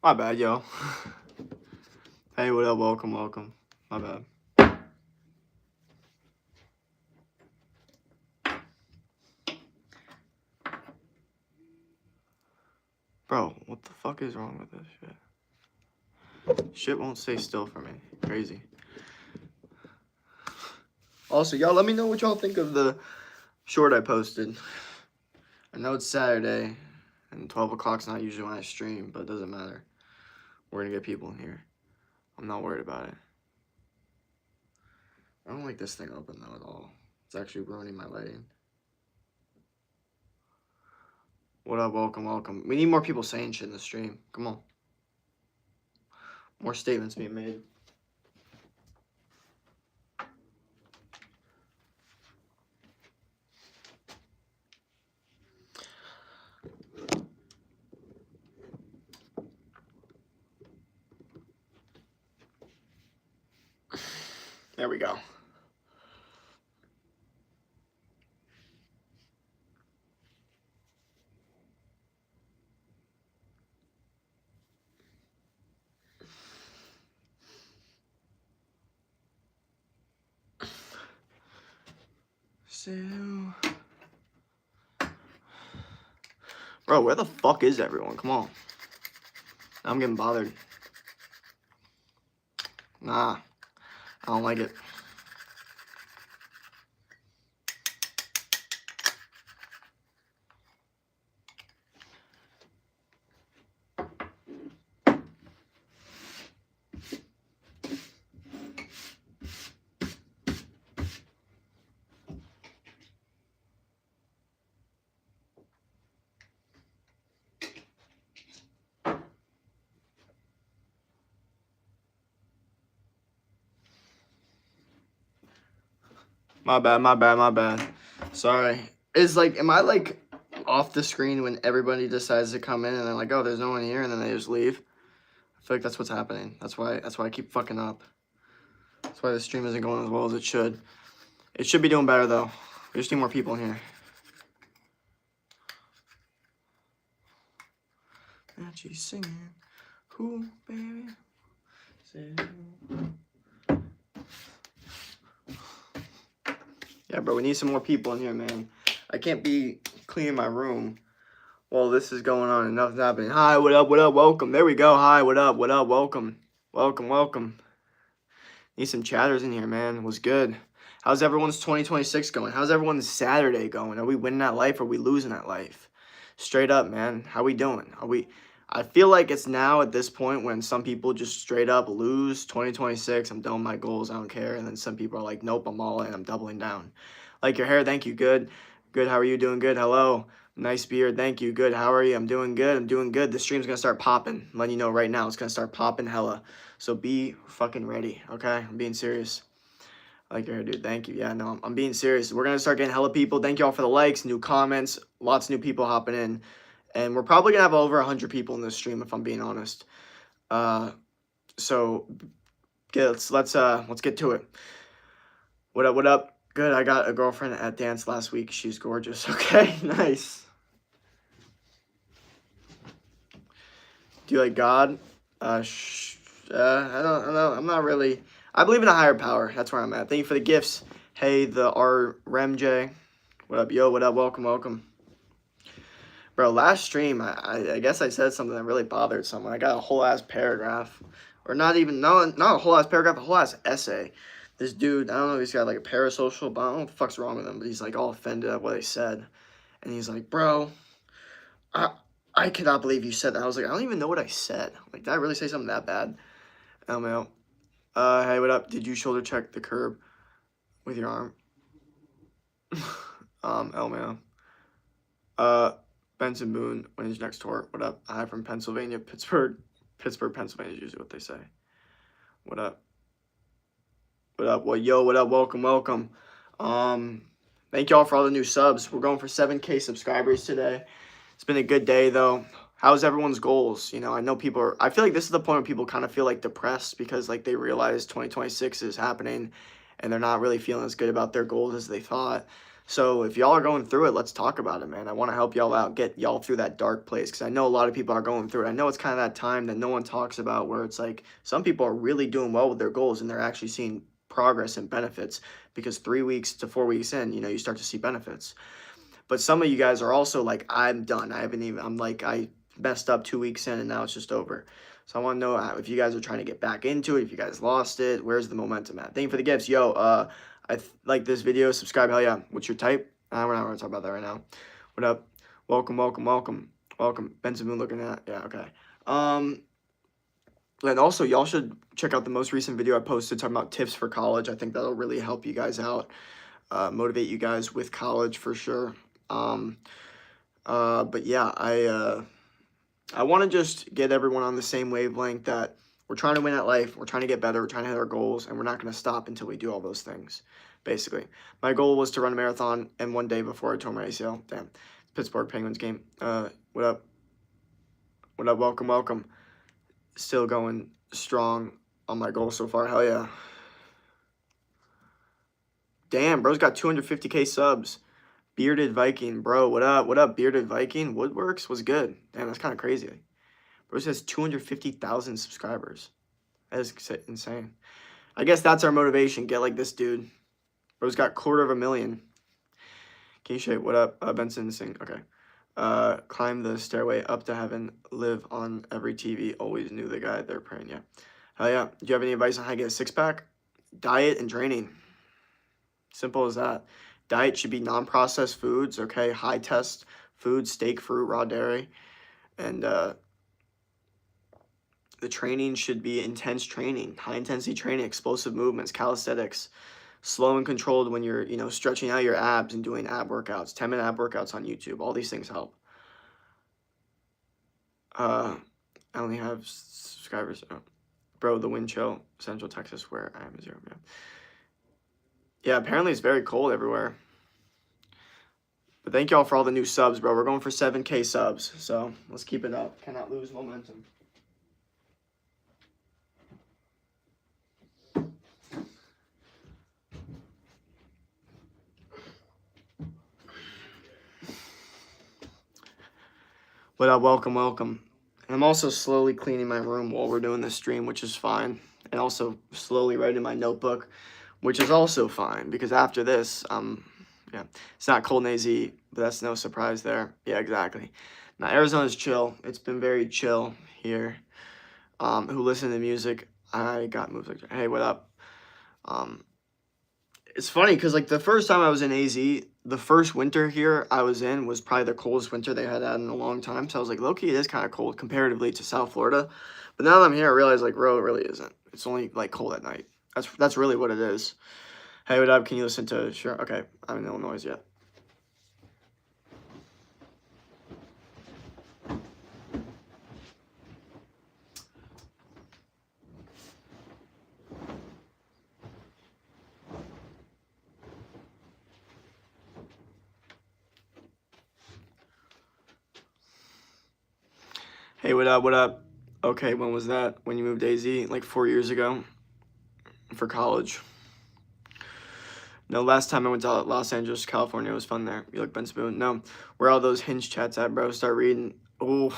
My bad, yo. Hey, what up? Welcome. My bad. Bro, what the fuck is wrong with this shit? Shit won't stay still for me. Crazy. Also, y'all, let me know what y'all think of the short I posted. I know it's Saturday, and 12 o'clock's not usually when I stream, but it doesn't matter. We're gonna get people in here. I'm not worried about it. I don't like this thing open, though, at all. It's actually ruining my lighting. What up? Welcome. We need more people saying shit in the stream. Come on. More statements being made. There we go. Bro, where the fuck is everyone? Come on. I'm getting bothered. Nah, I don't like it. My bad. Sorry. Is like, am I like off the screen when everybody decides to come in and they're like, oh, there's no one here, and then they just leave? I feel like that's what's happening. That's why I keep fucking up. That's why the stream isn't going as well as it should. It should be doing better though. We just need more people in here. And she's singing, "Who, baby?" Yeah, bro, we need some more people in here, man. I can't be cleaning my room while this is going on and nothing's happening. Hi, what up, welcome. There we go. Hi, what up, welcome. Welcome. Need some chatters in here, man. What's good? How's everyone's 2026 going? How's everyone's Saturday going? Are we winning at life or are we losing at life? Straight up, man. How we doing? I feel like it's now at this point when some people just straight up lose 2026. I'm done with my goals. I don't care. And then some people are like, nope, I'm all in. I'm doubling down. Like your hair. Thank you. Good. How are you doing? Good. Hello. Nice beard. Thank you. Good. How are you? I'm doing good. The stream's going to start popping. I'm letting you know right now. It's going to start popping hella. So be fucking ready. Okay. I'm being serious. I like your hair, dude. Thank you. Yeah, no, I'm being serious. We're going to start getting hella people. Thank you all for the likes, new comments, lots of new people hopping in. And we're probably going to have over 100 people in this stream, if I'm being honest. So let's get to it. What up? Good. I got a girlfriend at dance last week. She's gorgeous. Okay, nice. Do you like God? I don't know. I'm not really. I believe in a higher power. That's where I'm at. Thank you for the gifts. Hey, the RemJ. What up, yo? What up? Welcome. Bro, last stream, I guess I said something that really bothered someone. I got a whole ass paragraph. Or not a whole ass paragraph, a whole ass essay. This dude, I don't know if he's got like a Parasocial, but I don't know what the fuck's wrong with him, but he's like all offended at what I said. And he's like, bro, I cannot believe you said that. I was like, I don't even know what I said. Like, did I really say something that bad? LMAO. Hey, what up? Did you shoulder check the curb with your arm? LMAO. Benson Boone, when he's next tour. What up? Hi from Pennsylvania, Pittsburgh. Pittsburgh, Pennsylvania is usually what they say. What up? Well, yo, what up? Welcome. Thank y'all for all the new subs. We're going for 7K subscribers today. It's been a good day, though. How's everyone's goals? You know, I know I feel like this is the point where people kind of feel like depressed because like they realize 2026 is happening and they're not really feeling as good about their goals as they thought. So if y'all are going through it, let's talk about it, man. I want to help y'all out, get y'all through that dark place, because I know a lot of people are going through it. I know it's kind of that time that no one talks about, where it's like some people are really doing well with their goals and they're actually seeing progress and benefits, because 3 weeks to 4 weeks in, you start to see benefits. But some of you guys are also like, I'm done. I'm like, I messed up 2 weeks in and now it's just over. So I want to know if you guys are trying to get back into it, if you guys lost it, where's the momentum at? Thank you for the gifts. Yo, I like this video, subscribe, hell yeah. What's your type? We're not going to talk about that right now. What up? Welcome, welcome, welcome. Welcome. Benson Moon looking at, yeah, okay. And also, y'all should check out the most recent video I posted talking about tips for college. I think that'll really help you guys out, motivate you guys with college for sure. But yeah, I want to just get everyone on the same wavelength that we're trying to win at life, we're trying to get better, we're trying to hit our goals, and we're not going to stop until we do all those things, basically. My goal was to run a marathon in 1 day before I tore my ACL. Damn. Pittsburgh Penguins game. What up? What up? Welcome, welcome. Still going strong on my goal so far. Hell yeah. Damn, bro's got 250K subs. Bearded Viking, bro. What up? What up, Bearded Viking? Woodworks was good. Damn, that's kind of crazy. Bro has 250,000 subscribers. That is insane. I guess that's our motivation. Get like this dude. Bro's got 250,000. Can you show what up? Benson sing. Okay. Climb the stairway up to heaven. Live on every TV. Always knew the guy they're praying. Yeah. Hell yeah. Do you have any advice on how to get a six-pack? Diet and training. Simple as that. Diet should be non-processed foods, okay? High-test foods, steak, fruit, raw dairy. And the training should be intense training, high-intensity training, explosive movements, calisthenics, slow and controlled when you're, stretching out your abs and doing ab workouts, 10-minute ab workouts on YouTube. All these things help. I only have subscribers. Oh. Bro, the wind chill, Central Texas, where I am 0. Yeah. Yeah, apparently it's very cold everywhere. But thank y'all for all the new subs, bro. We're going for 7K subs, so let's keep it up. Cannot lose momentum. But welcome, welcome. And I'm also slowly cleaning my room while we're doing this stream, which is fine. And also slowly writing my notebook, which is also fine, because after this, yeah, it's not cold in AZ, but that's no surprise there. Yeah, exactly. Now, Arizona's chill. It's been very chill here. Who listen to music? I got moves like, hey, what up? It's funny because, like, the first time I was in AZ, the first winter here I was in was probably the coldest winter they had in a long time. So I was like, low-key, it is kind of cold comparatively to South Florida. But now that I'm here, I realize, like, bro, it really isn't. It's only, like, cold at night. That's really what it is. Hey, what up? Can you listen to... Sure. Okay. I'm in Illinois yet. Hey, what up? What up? Okay, when was that? When you moved to AZ? Like 4 years ago? For college. No, last time I went to Los Angeles, California. It was fun there. You look Ben Spoon. No, where all those Hinge chats at, bro? Start reading. Oh,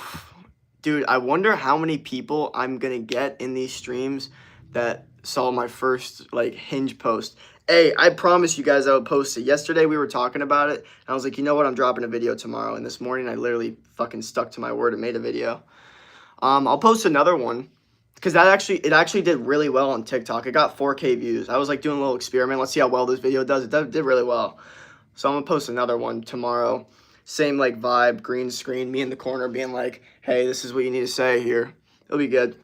dude, I wonder how many people I'm gonna get in these streams that saw my first, like, Hinge post. Hey, I promise you guys I would post it. Yesterday we were talking about it, and I was like, you know what? I'm dropping a video tomorrow. And this morning I literally fucking stuck to my word and made a video. I'll post another one. Because it actually did really well on TikTok. It got 4K views. I was like doing a little experiment. Let's see how well this video does. It did really well. So I'm going to post another one tomorrow. Same like vibe, green screen, me in the corner being like, hey, this is what you need to say here. It'll be good.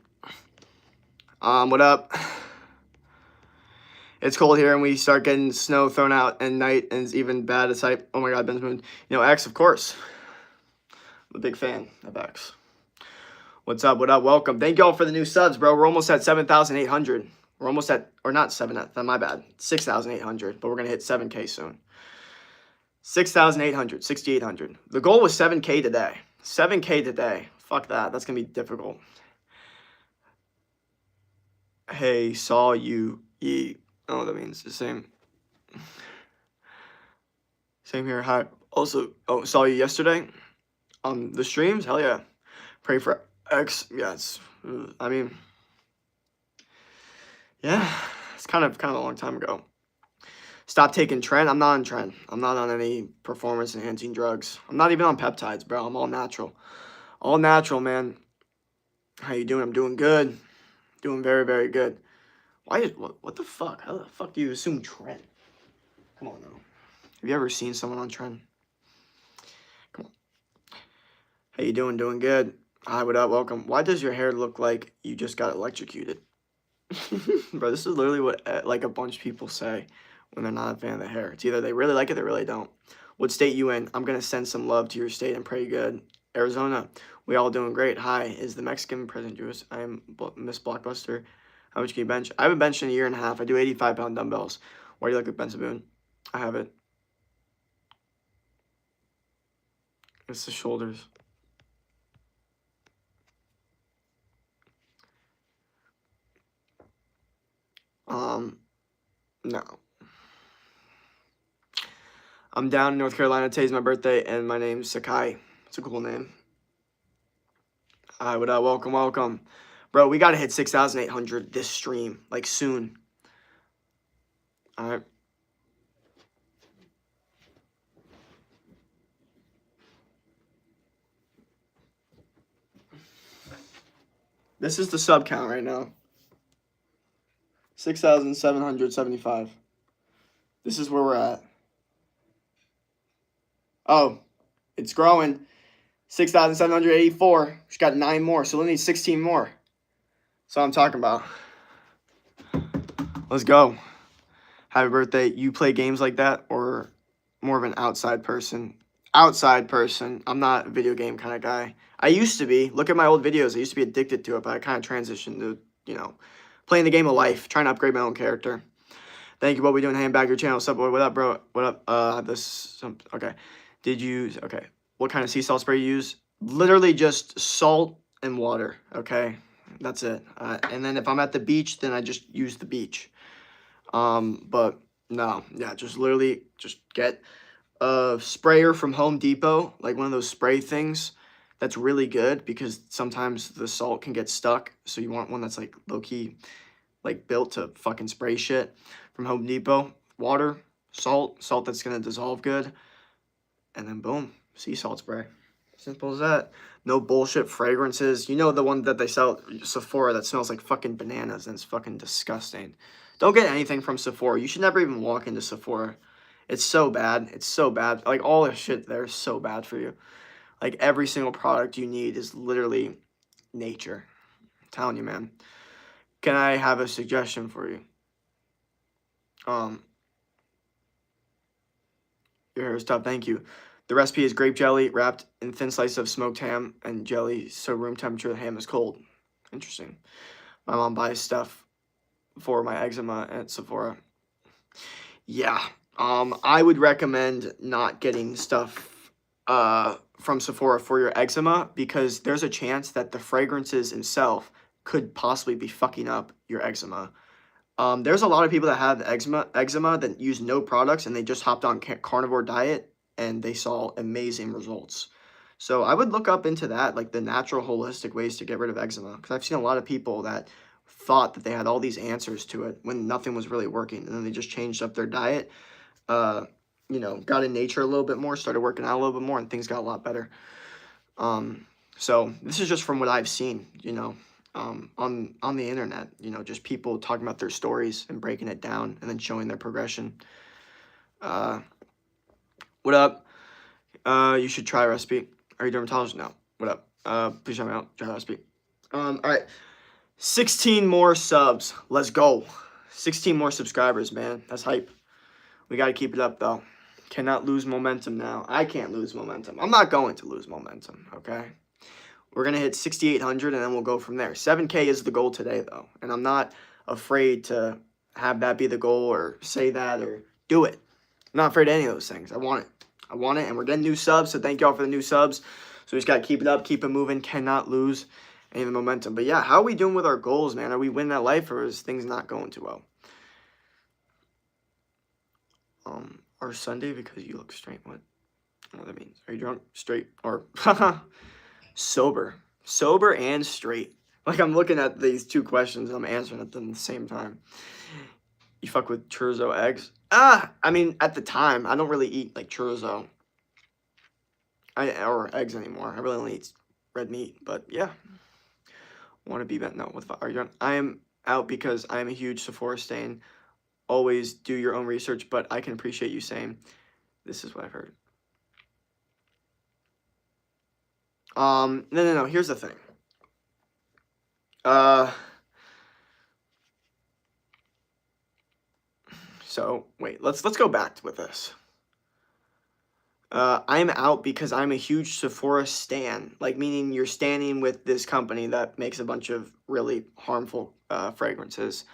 What up? It's cold here and we start getting snow thrown out at night and it's even bad. It's like, oh my God, Benjamin. X, of course. I'm a big fan of X. What's up? What up? Welcome. Thank y'all for the new subs, bro. We're almost at 7,800. We're almost at, or not 7, my bad, 6,800, but we're going to hit 7K soon. 6,800, 6,800. The goal was 7K today. 7K today. Fuck that. That's going to be difficult. Hey, saw you eat. Oh, that means the same. Same here. Hi. Also, saw you yesterday on the streams. Hell yeah. Pray for X. Yeah, I mean, yeah, it's kind of a long time ago. Stop taking trend. I'm not on trend. I'm not on any performance enhancing drugs. I'm not even on peptides, bro. I'm all natural. All natural, man. How you doing? I'm doing good. Doing very, very good. What the fuck? How the fuck do you assume trend? Come on now. Have you ever seen someone on trend? Come on. How you doing? Doing good. Hi, what up? Welcome. Why does your hair look like you just got electrocuted? Bro, this is literally what like a bunch of people say when they're not a fan of the hair. It's either they really like it, they really don't. What state you in? I'm gonna send some love to your state and pray good. Arizona, we all doing great. Hi, is the Mexican president Jewish? I am Miss Blockbuster. How much can you bench? I haven't benched in a year and a half. I do 85-pound dumbbells. Why do you like a Benzaboon? I have it. It's the shoulders. No. I'm down in North Carolina. Today's my birthday, and my name's Sakai. It's a cool name. Hi, what up? Welcome, welcome. Bro, we got to hit 6,800 this stream, like, soon. All right. This is the sub count right now. 6,775. This is where we're at. Oh, it's growing. 6,784. She's got 9 more, so we'll need 16 more. That's what I'm talking about. Let's go. Happy birthday. You play games like that or more of an outside person? Outside person. I'm not a video game kind of guy. I used to be. Look at my old videos. I used to be addicted to it, but I kind of transitioned to, playing the game of life, trying to upgrade my own character. Thank you. What we doing? Handbag your channel. What's up, boy? What up, bro? What up? Okay. Okay. What kind of sea salt spray you use? Literally just salt and water. Okay. That's it. And then if I'm at the beach, then I just use the beach. But no, yeah, just literally just get a sprayer from Home Depot, like one of those spray things that's really good because sometimes the salt can get stuck. So you want one that's like low key, like built to fucking spray shit from Home Depot. Water, salt that's gonna dissolve good, and then boom, sea salt spray. Simple as that. No bullshit fragrances. You know the one that they sell at Sephora that smells like fucking bananas and it's fucking disgusting. Don't get anything from Sephora. You should never even walk into Sephora. It's so bad. It's so bad. Like, all the shit there is so bad for you. Like, every single product you need is literally nature. I'm telling you, man. Can I have a suggestion for you? Your hair is tough. Thank you. The recipe is grape jelly wrapped in thin slices of smoked ham and jelly, so room temperature the ham is cold. Interesting. My mom buys stuff for my eczema at Sephora. Yeah. I would recommend not getting stuff from Sephora for your eczema because there's a chance that the fragrances themselves could possibly be fucking up your eczema. There's a lot of people that have eczema that use no products and they just hopped on carnivore diet and they saw amazing results. So I would look up into that, like the natural holistic ways to get rid of eczema, because I've seen a lot of people that thought that they had all these answers to it when nothing was really working, and then they just changed up their diet, got in nature a little bit more, started working out a little bit more, and things got a lot better. So this is just from what I've seen, on the internet, just people talking about their stories and breaking it down and then showing their progression. What up? You should try a recipe. Are you a dermatologist? No. What up? Please shout me out. Try a recipe. All right. 16 more subs. Let's go. 16 more subscribers, man. That's hype. We got to keep it up, though. Cannot lose momentum now. I can't lose momentum. I'm not going to lose momentum, okay? We're going to hit 6,800, and then we'll go from there. 7K is the goal today, though. And I'm not afraid to have that be the goal or say that or do it. I'm not afraid of any of those things. I want it. And we're getting new subs, so thank y'all for the new subs. So we just got to keep it up, keep it moving, cannot lose any of the momentum. But yeah, how are we doing with our goals, man? Are we winning that life, or is things not going too well? Or Sunday because you look straight. What that means? Are you drunk, straight, or sober? Sober and straight. Like, I'm looking at these two questions and I'm answering at them at the same time. You fuck with chorizo eggs? I mean, at the time, I don't really eat like chorizo or eggs anymore. I really only eat red meat. But yeah, want to be that? No, what the fuck? Are you drunk? I am out because I am a huge Sephora stain. Always do your own research, but I can appreciate you saying this is what I've heard. No. Here's the thing. So wait, let's go back with this. I'm out because I'm a huge Sephora stan. Like, meaning you're standing with this company that makes a bunch of really harmful fragrances.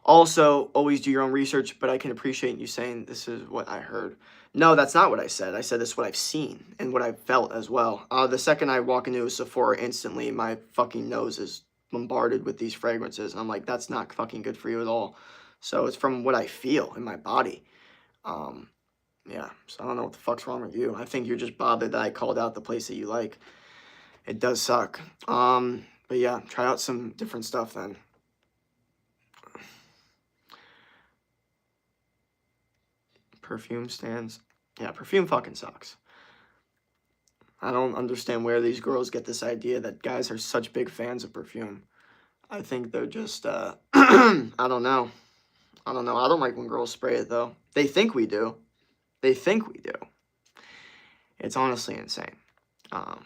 Also, always do your own research, but I can appreciate you saying this is what I heard. No, that's not what I said. I said this is what I've seen and what I've felt as well. The second I walk into a Sephora, instantly my fucking nose is bombarded with these fragrances. And I'm like, that's not fucking good for you at all. So it's from what I feel in my body. Yeah, so I don't know what the fuck's wrong with you. I think you're just bothered that I called out the place that you like. It does suck. But yeah, try out some different stuff then. Perfume stands. Yeah, perfume fucking sucks. I don't understand where these girls get this idea that guys are such big fans of perfume. I think they're just, I don't know. I don't like when girls spray it, though. They think we do. It's honestly insane. But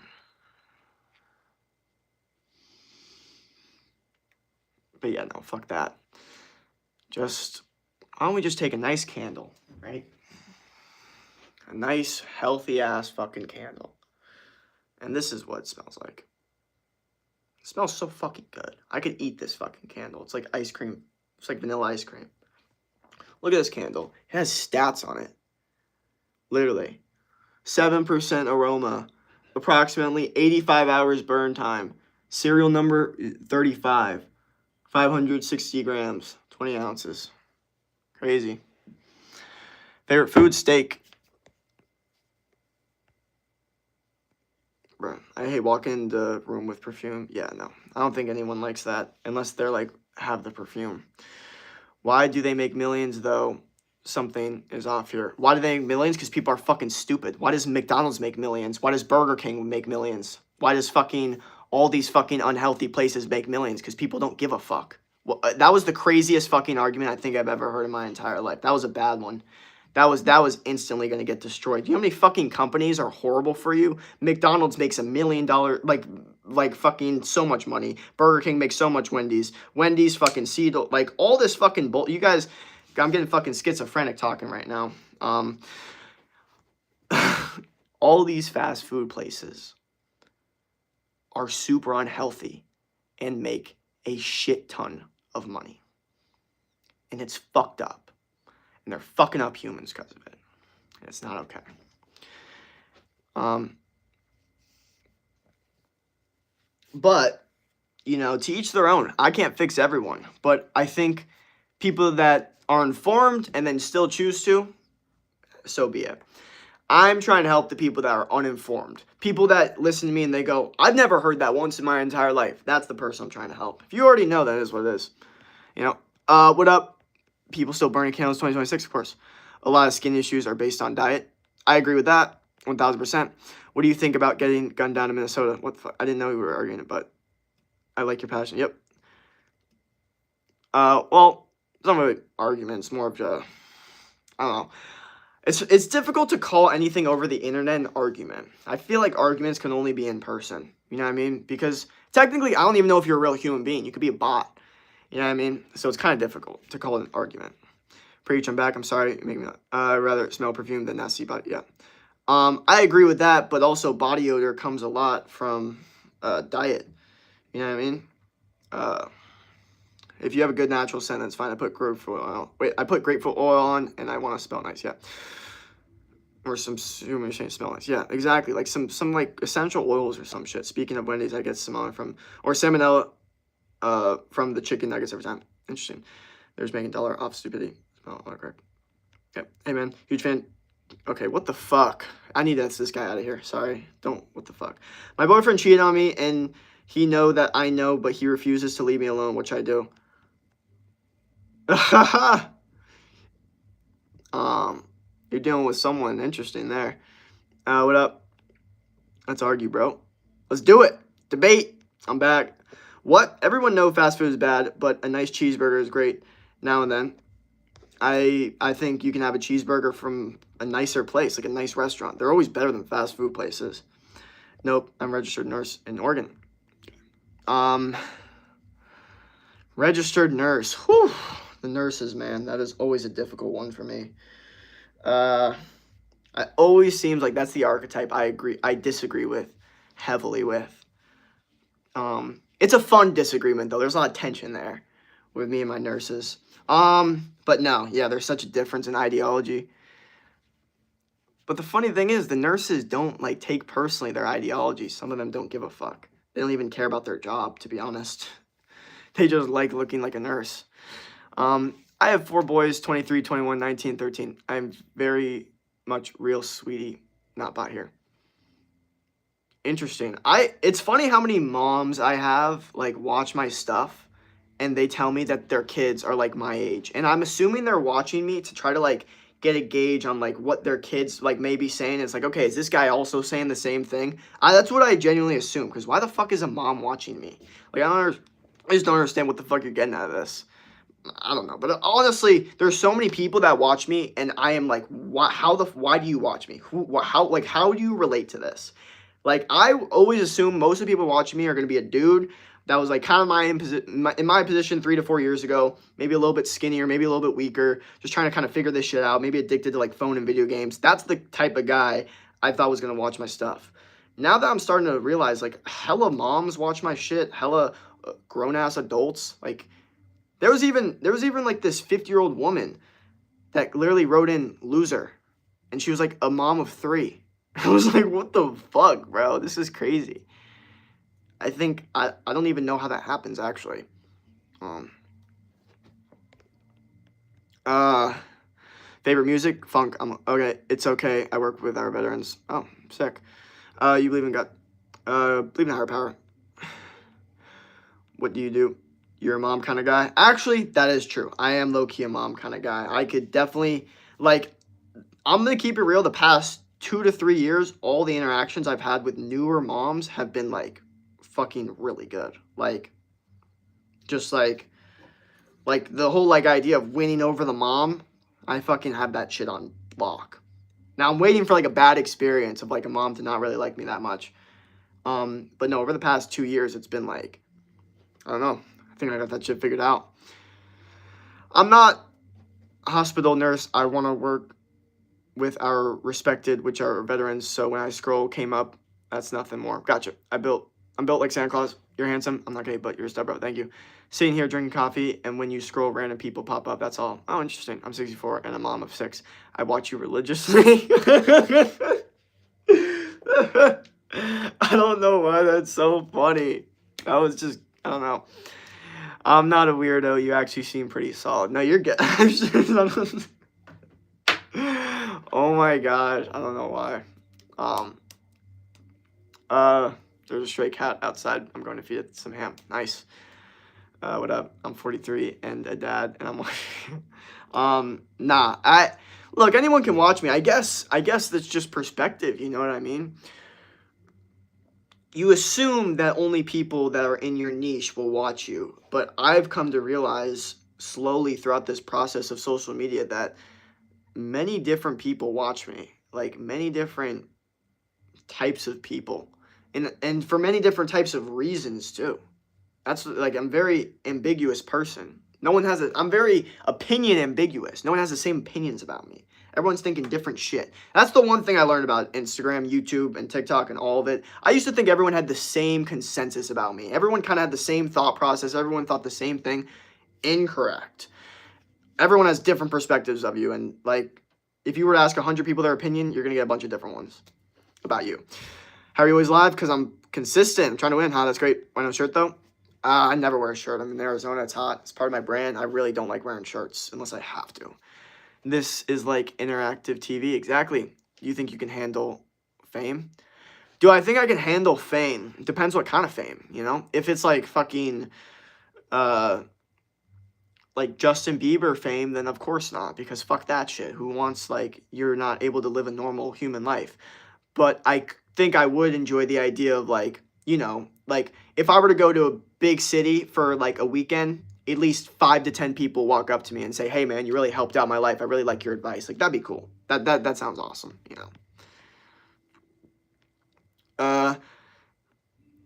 yeah, no, fuck that. Why don't we just take a nice candle, right? A nice, healthy-ass fucking candle. And this is what it smells like. It smells so fucking good. I could eat this fucking candle. It's like ice cream. It's like vanilla ice cream. Look at this candle. It has stats on it. Literally. 7% aroma. Approximately 85 hours burn time. Serial number 35. 560 grams. 20 ounces. Crazy. Favorite food? Steak. Bro, I hate walking in the room with perfume. Yeah, no. I don't think anyone likes that. Unless they're like, have the perfume. Why do they make millions, though? Something is off here. Why do they make millions? Because people are fucking stupid. Why does McDonald's make millions? Why does Burger King make millions? Why does fucking all these fucking unhealthy places make millions? Because people don't give a fuck. Well, that was the craziest fucking argument I think I've ever heard in my entire life. That was a bad one. That was instantly going to get destroyed. Do you know how many fucking companies are horrible for you? McDonald's makes $1 million, like fucking so much money. Burger King makes so much. Wendy's fucking seed, like all this fucking bull. You guys, I'm getting fucking schizophrenic talking right now. All these fast food places are super unhealthy and make a shit ton of money. And it's fucked up. And they're fucking up humans because of it. And it's not okay. But, you know, to each their own. I can't fix everyone. But I think people that are informed and then still choose to, so be it. I'm trying to help the people that are uninformed. People that listen to me and they go, I've never heard that once in my entire life. That's the person I'm trying to help. If you already know, that is what it is. You know, what up? People still burning candles 2026, of course. A lot of skin issues are based on diet. I agree with that, 1,000%. What do you think about getting gunned down in Minnesota? What the fuck? I didn't know we were arguing it, but I like your passion. Yep. Well, it's not really arguments, more of a, I don't know. It's difficult to call anything over the internet an argument. I feel like arguments can only be in person. You know what I mean? Because technically, I don't even know if you're a real human being. You could be a bot. You know what I mean? So it's kind of difficult to call it an argument. Preach, I'm back. I'm sorry. You make me rather smell perfume than nasty body. Yeah. I agree with that, but also body odor comes a lot from diet. You know what I mean? If you have a good natural scent, that's fine. I put grapefruit oil. Wait, I put grapefruit oil on, and I want to smell nice. Yeah. Or some human shame smell nice. Yeah, exactly. Like some like essential oils or some shit. Speaking of Wendy's, I get salmon from, or salmonella from the chicken nuggets every time. Interesting. There's making dollar off stupidity. Oh, correct. Okay. Hey, man. Huge fan. Okay, what the fuck? I need to get this guy out of here. Sorry. Don't. What the fuck? My boyfriend cheated on me, and he know that I know, but he refuses to leave me alone, which I do. You're dealing with someone interesting there. What up? Let's argue, bro. Let's do it. Debate. I'm back. What? Everyone know fast food is bad, but a nice cheeseburger is great now and then. I think you can have a cheeseburger from a nicer place, like a nice restaurant. They're always better than fast food places. Nope, I'm a registered nurse in Oregon. Registered nurse. Whew. The nurses, man, that is always a difficult one for me. It always seems like that's the archetype I disagree with, heavily with. It's a fun disagreement, though. There's a lot of tension there with me and my nurses. But no, yeah, there's such a difference in ideology. But the funny thing is, the nurses don't, like, take personally their ideology. Some of them don't give a fuck. They don't even care about their job, to be honest. They just like looking like a nurse. I have 4 boys, 23, 21, 19, 13. I'm very much real sweetie, not bot here. Interesting. It's funny how many moms I have, like, watch my stuff, and they tell me that their kids are, like, my age. And I'm assuming they're watching me to try to, like, get a gauge on, like, what their kids, like, may be saying. It's like, okay, is this guy also saying the same thing? That's what I genuinely assume, because why the fuck is a mom watching me? Like, I just don't understand what the fuck you're getting out of this. I don't know. But honestly, there's so many people that watch me, and I am like, why do you watch me? How do you relate to this? Like, I always assume most of the people watching me are going to be a dude that was, like, kind of in my position 3 to 4 years ago, maybe a little bit skinnier, maybe a little bit weaker, just trying to kind of figure this shit out, maybe addicted to, like, phone and video games. That's the type of guy I thought was going to watch my stuff. Now that I'm starting to realize, like, hella moms watch my shit, hella grown-ass adults. Like, there was even, like, this 50-year-old woman that literally wrote in loser, and she was, like, a mom of 3. I was like, what the fuck, bro? This is crazy. I think, I don't even know how that happens, actually. Favorite music? Funk. Okay, it's okay. I work with our veterans. Oh, sick. You believe in God. Believe in higher power. What do you do? You're a mom kind of guy? Actually, that is true. I am low-key a mom kind of guy. I could definitely, like, I'm going to keep it real. The past 2 to 3 years, all the interactions I've had with newer moms have been, like, fucking really good. Like, just like the whole, like, idea of winning over the mom, I fucking have that shit on lock. Now I'm waiting for, like, a bad experience of, like, a mom to not really like me that much. But no, over the past 2 years, it's been like, I don't know. I think I got that shit figured out. I'm not a hospital nurse. I want to work with our respected, which are veterans. So when I scroll came up, that's nothing more. Gotcha. I'm built like Santa Claus. You're handsome. I'm not gay, but you're a stud, bro. Thank you. Sitting here drinking coffee, and when you scroll, random people pop up. That's all. Oh, interesting. I'm 64 and a mom of 6. I watch you religiously. I don't know why that's so funny. That was just, I don't know. I'm not a weirdo. You actually seem pretty solid. No, you're good. Oh my gosh. I don't know why. There's a stray cat outside. I'm going to feed it some ham. Nice. What up? I'm 43 and a dad, and I'm like, look, anyone can watch me. I guess that's just perspective. You know what I mean? You assume that only people that are in your niche will watch you, but I've come to realize slowly throughout this process of social media that many different people watch me, like many different types of people, and for many different types of reasons too. That's, like, I'm a very ambiguous person. I'm very opinion ambiguous. No one has the same opinions about me. Everyone's thinking different shit. That's the one thing I learned about Instagram, YouTube, and TikTok and all of it. I used to think everyone had the same consensus about me. Everyone kind of had the same thought process. Everyone thought the same thing. Incorrect. Everyone has different perspectives of you. And, like, if you were to ask 100 people their opinion, you're going to get a bunch of different ones about you. How are you always live? Because I'm consistent. I'm trying to win. Huh? That's great. Why no shirt, though? I never wear a shirt. I'm in Arizona. It's hot. It's part of my brand. I really don't like wearing shirts unless I have to. This is like interactive TV. Exactly. You think you can handle fame? Do I think I can handle fame? Depends what kind of fame, you know? If it's like fucking uh like Justin Bieber fame, then of course not, because fuck that shit. Who wants, like, you're not able to live a normal human life? But think I would enjoy the idea of, like, you know, like if I were to go to a big city for like a weekend, at least 5 to 10 people walk up to me and say, "Hey man, you really helped out my life. I really like your advice." Like that'd be cool. That sounds awesome, you know.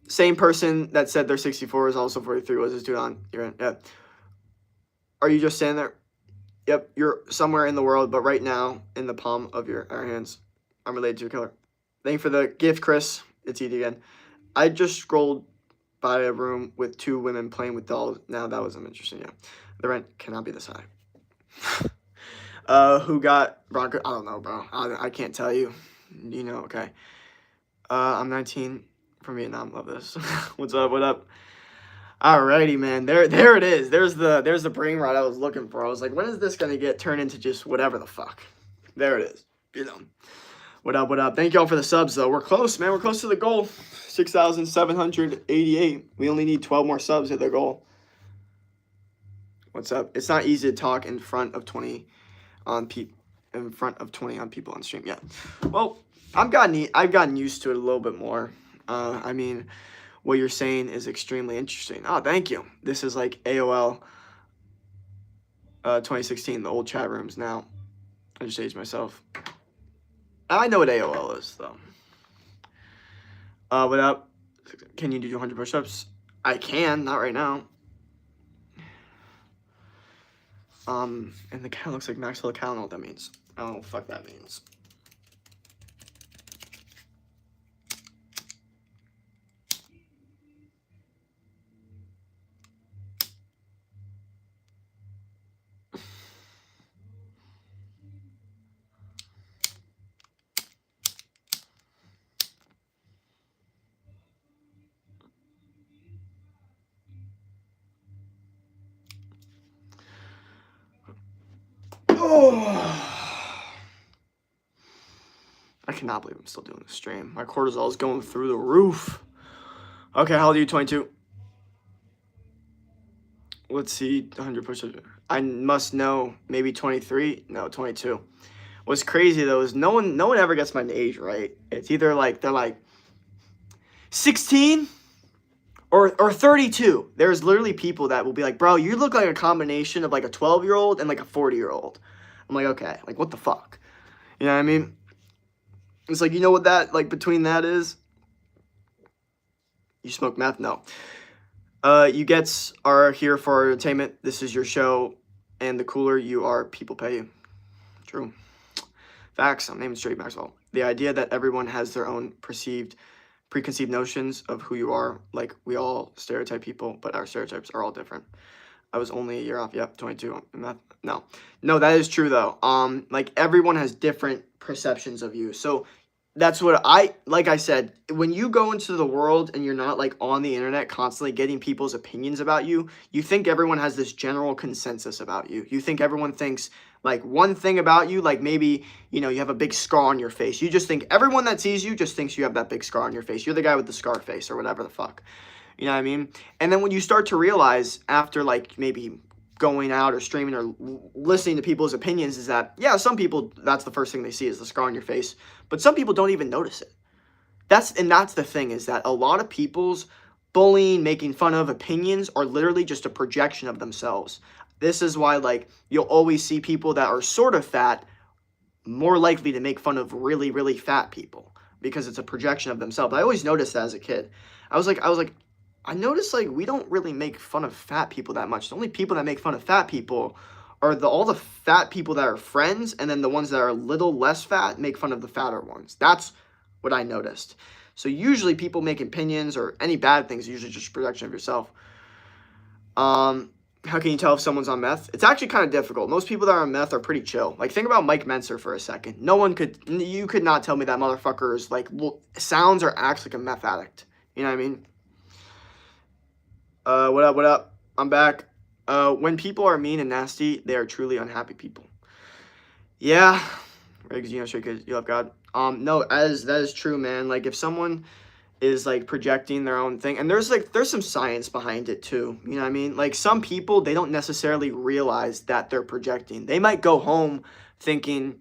Same person that said they're 64 is also 43. Was this dude on? You're in. Yeah. Are you just standing there? Yep, you're somewhere in the world, but right now in the palm of our hands. I'm related to your killer. Thank you for the gift, Chris. It's ED again. I just scrolled by a room with 2 women playing with dolls. Now that was interesting. Yeah, the rent cannot be this high. Who got Bronco? I don't know, bro. I can't tell you. You know, okay. I'm 19 from Vietnam. Love this. What's up? What up? Alrighty, man. There it is. There's the brain rot I was looking for. I was like, when is this gonna get turned into just whatever the fuck? There it is. You know. What up? What up? Thank y'all for the subs, though. We're close, man. We're close to the goal. 6,788. We only need 12 more subs at the goal. What's up? It's not easy to talk in front of 20 on people on stream. Yeah. Well, I've gotten used to it a little bit more. I mean, what you're saying is extremely interesting. Oh, thank you. This is like AOL 2016, the old chat rooms now. I just aged myself. I know what AOL is, though. What up? Can you do 200 push-ups? I can, not right now. And the cat looks like Maxwell. I don't know what that means. I don't know what the fuck that means. Oh, I cannot believe I'm still doing this stream. My cortisol is going through the roof. Okay, how old are you? 22. Let's see, 100 push-ups. I must know, maybe 23. No, 22. What's crazy though is no one ever gets my age right. It's either like they're like 16 or 32. There's literally people that will be like, "Bro, you look like a combination of like a 12-year-old and like a 40-year-old." I'm like, okay, like what the fuck? You know what I mean? It's like, you know what that, like, between that is? You smoke meth? No. You gets are here for our entertainment. This is your show, and the cooler you are, people pay you. True. Facts. I'm naming straight Maxwell. The idea that everyone has their own preconceived notions of who you are, like we all stereotype people, but our stereotypes are all different. I was only a year off. Yep, 22. No, that is true though. Like everyone has different perceptions of you. So that's what like I said, when you go into the world and you're not like on the internet constantly getting people's opinions about you, you think everyone has this general consensus about you. You think everyone thinks like one thing about you, like maybe, you know, you have a big scar on your face. You just think everyone that sees you just thinks you have that big scar on your face. You're the guy with the scar face or whatever the fuck. You know what I mean? And then when you start to realize after like maybe going out or streaming or listening to people's opinions is that, yeah, some people, that's the first thing they see is the scar on your face. But some people don't even notice it. That's the thing is that a lot of people's bullying, making fun of opinions are literally just a projection of themselves. This is why, like, you'll always see people that are sort of fat more likely to make fun of really, really fat people because it's a projection of themselves. I always noticed that as a kid. I noticed, like, we don't really make fun of fat people that much. The only people that make fun of fat people are all the fat people that are friends, and then the ones that are a little less fat make fun of the fatter ones. That's what I noticed. So usually people make opinions or any bad things, usually just a projection of yourself. How can you tell if someone's on meth? It's actually kind of difficult. Most people that are on meth are pretty chill. Like, think about Mike Menser for a second. You could not tell me that motherfucker is, like, sounds or acts like a meth addict. You know what I mean? What up? I'm back. When people are mean and nasty, they are truly unhappy people. Yeah. Right, 'cause you know, straight because you love God. No, as that is true, man. Like if someone is like projecting their own thing, and there's some science behind it too. You know what I mean? Like some people, they don't necessarily realize that they're projecting. They might go home thinking,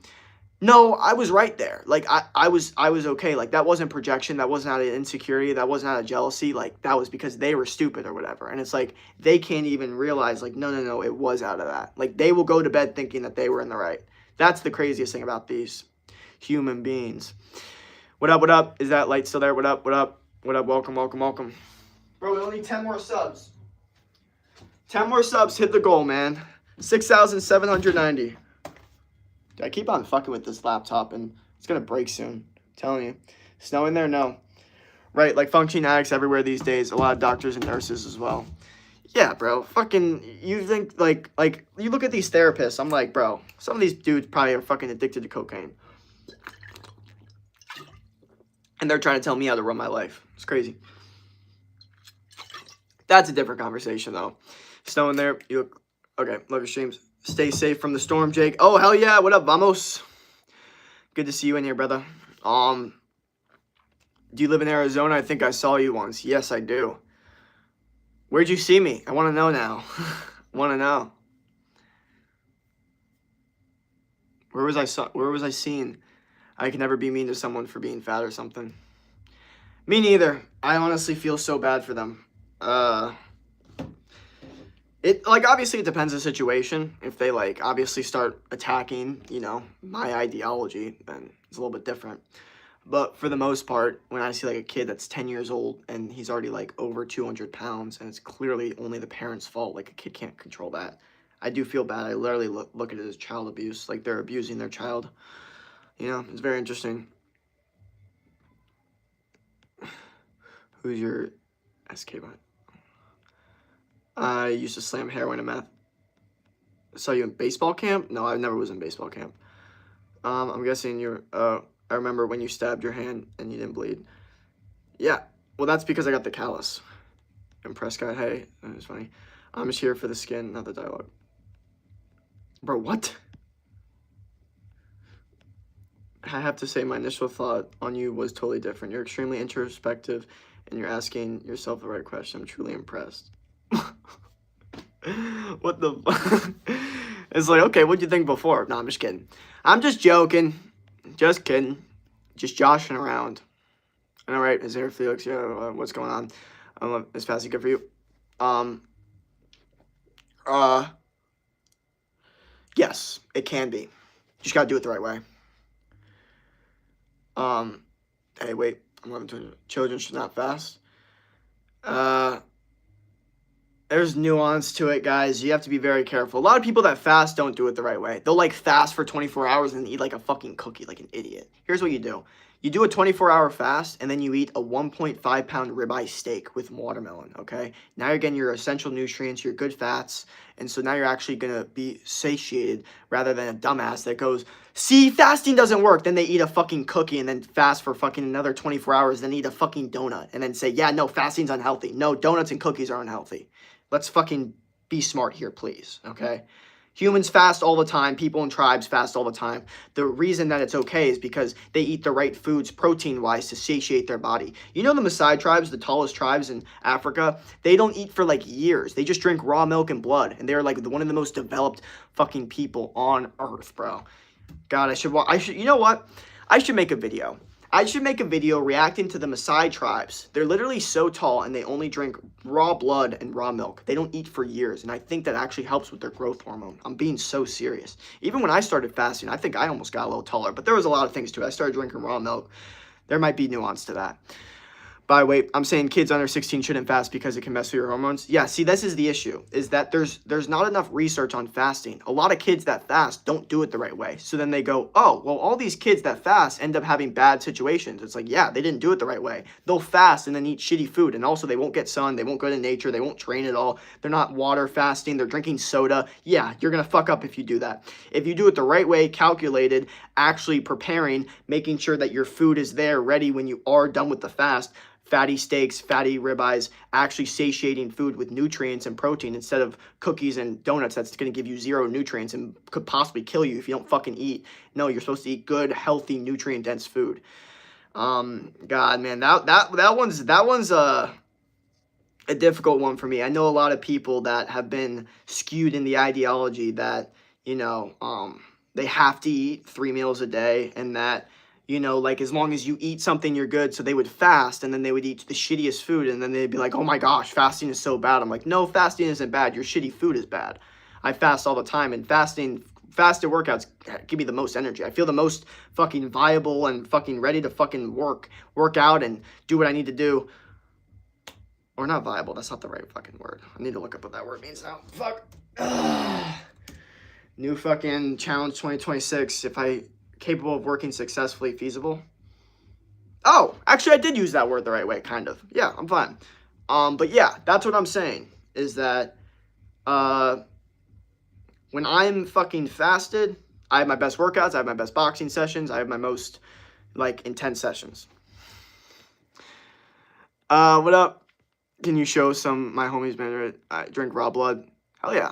no, I was right there. Like I was okay. Like that wasn't projection. That wasn't out of insecurity. That wasn't out of jealousy. Like that was because they were stupid or whatever. And it's like they can't even realize like no, it was out of that. Like they will go to bed thinking that they were in the right. That's the craziest thing about these human beings. What up? What up? Is that light still there? What up? What up? What up? Welcome, welcome, welcome. Bro, we only need 10 more subs. 10 more subs, hit the goal, man. 6,790. I keep on fucking with this laptop and it's gonna break soon. I'm telling you. Snow in there? No. Right, like functioning addicts everywhere these days. A lot of doctors and nurses as well. Yeah, bro. Fucking, you think, like, you look at these therapists. I'm like, bro, some of these dudes probably are fucking addicted to cocaine. And they're trying to tell me how to run my life. It's crazy. That's a different conversation, though. Snow in there. You look, okay, love your streams. Stay safe from the storm, Jake. Oh, hell yeah. What up, vamos? Good to see you in here, brother. Do you live in Arizona? I think I saw you once. Yes, I do. Where'd you see me? I want to know now. Want to know. Where was I seen? I can never be mean to someone for being fat or something. Me neither. I honestly feel so bad for them. It, like, obviously it depends on the situation. If they, like, obviously start attacking, you know, my ideology, then it's a little bit different. But for the most part, when I see, like, a kid that's 10 years old and he's already, like, over 200 pounds and it's clearly only the parents' fault, like, a kid can't control that. I do feel bad. I literally look at it as child abuse. Like, they're abusing their child. You know, it's very interesting. Who's your SK bot? I used to slam heroin and meth. Saw you in baseball camp? No, I never was in baseball camp. I'm guessing you're, I remember when you stabbed your hand and you didn't bleed. Yeah, well, that's because I got the callus. And Prescott, hey, that was funny. I'm just here for the skin, not the dialogue. Bro, what? I have to say my initial thought on you was totally different. You're extremely introspective and you're asking yourself the right question. I'm truly impressed. What the fuck? It's like, okay, what'd you think before? No, I'm just kidding. I'm just joking. Just kidding. Just joshing around. All right, is there Felix? Yeah, what's going on? Is Fasty good for you? Yes, it can be. You just gotta do it the right way. Hey, wait. I'm 11 children should not fast. There's nuance to it, guys. You have to be very careful. A lot of people that fast don't do it the right way. They'll, like, fast for 24 hours and eat, like, a fucking cookie, like an idiot. Here's what you do. You do a 24-hour fast, and then you eat a 1.5-pound ribeye steak with watermelon, okay? Now you're getting your essential nutrients, your good fats, and so now you're actually going to be satiated rather than a dumbass that goes, see, fasting doesn't work. Then they eat a fucking cookie and then fast for fucking another 24 hours, then eat a fucking donut, and then say, yeah, no, fasting's unhealthy. No, donuts and cookies are unhealthy. Let's fucking be smart here, please, okay? Humans fast all the time. People in tribes fast all the time. The reason that it's okay is because they eat the right foods protein-wise to satiate their body. You know the Maasai tribes, the tallest tribes in Africa? They don't eat for like years. They just drink raw milk and blood. And they're like one of the most developed fucking people on earth, bro. God, I should, you know what? I should make a video. I should make a video reacting to the Maasai tribes. They're literally so tall and they only drink raw blood and raw milk. They don't eat for years, and I think that actually helps with their growth hormone. I'm being so serious. Even when I started fasting, I think I almost got a little taller, but there was a lot of things to it. I started drinking raw milk. There might be nuance to that. By the way, I'm saying kids under 16 shouldn't fast because it can mess with your hormones. Yeah, see, this is the issue, is that there's not enough research on fasting. A lot of kids that fast don't do it the right way. So then they go, oh, well, all these kids that fast end up having bad situations. It's like, yeah, they didn't do it the right way. They'll fast and then eat shitty food. And also they won't get sun. They won't go to nature. They won't train at all. They're not water fasting. They're drinking soda. Yeah, you're going to fuck up if you do that. If you do it the right way, calculated, actually preparing, making sure that your food is there ready when you are done with the fast, fatty steaks, fatty ribeyes, actually satiating food with nutrients and protein instead of cookies and donuts that's going to give you 0 nutrients and could possibly kill you if you don't fucking eat. No, you're supposed to eat good, healthy, nutrient-dense food. God, man, that one's a difficult one for me. I know a lot of people that have been skewed in the ideology that, you know, they have to eat 3 meals a day, and that, you know, like, as long as you eat something, you're good. So they would fast, and then they would eat the shittiest food, and then they'd be like, oh my gosh, fasting is so bad. I'm like, no, fasting isn't bad. Your shitty food is bad. I fast all the time, and fasted workouts give me the most energy. I feel the most fucking viable and fucking ready to fucking work out and do what I need to do. Or not viable, that's not the right fucking word. I need to look up what that word means now. Fuck. New fucking challenge 2026. If I capable of working successfully, feasible. Oh, actually I did use that word the right way, kind of. Yeah, I'm fine. But yeah, that's what I'm saying. Is that when I'm fucking fasted, I have my best workouts, I have my best boxing sessions, I have my most like intense sessions. What up? Can you show my homies, man? I drink raw blood. Hell yeah.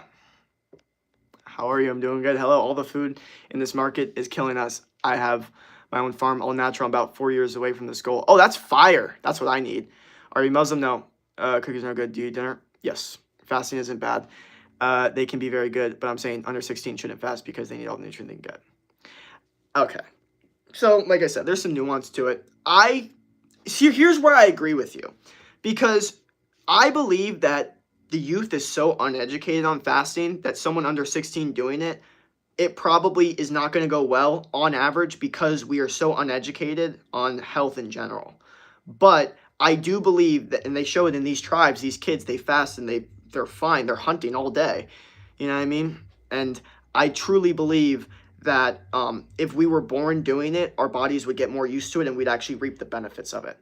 How are you? I'm doing good. Hello. All the food in this market is killing us. I have my own farm, all natural. I'm about 4 years away from this goal. Oh, that's fire. That's what I need. Are you Muslim? No. Cookies are good. Do you eat dinner? Yes. Fasting isn't bad. They can be very good, but I'm saying under 16 shouldn't fast because they need all the nutrients they can get. Okay. So, like I said, there's some nuance to it. Here's where I agree with you. Because I believe that the youth is so uneducated on fasting that someone under 16 doing it, it probably is not going to go well on average because we are so uneducated on health in general. But I do believe that, and they show it in these tribes, these kids, they fast and they're fine. They're hunting all day. You know what I mean? And I truly believe that if we were born doing it, our bodies would get more used to it and we'd actually reap the benefits of it.